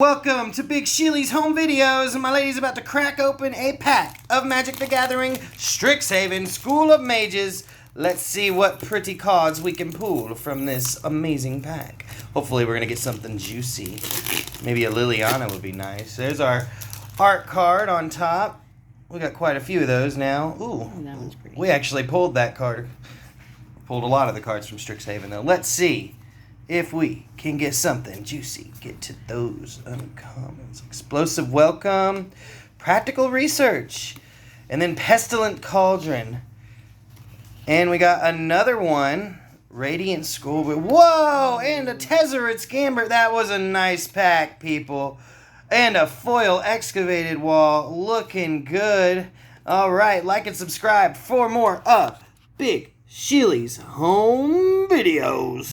Welcome to Big Sheely's Home Videos, and my lady's about to crack open a pack of Magic the Gathering Strixhaven School of Mages. Let's see what pretty cards we can pull from this amazing pack. Hopefully we're going to get something juicy. Maybe a Liliana would be nice. There's our art card on top. We got quite a few of those now. Ooh, that one's pretty. We actually pulled that card. Pulled a lot of the cards from Strixhaven though. Let's see if we can get something juicy. Get to those uncommons. Explosive Welcome, Practical Research, and then Pestilent Cauldron. And we got another one, Radiant Schoolboy. Whoa! And a Tezzeret Scamber. That was a nice pack, people. And a Foil Excavated Wall. Looking good. Alright, like and subscribe for more of Big Sheely's Home Videos.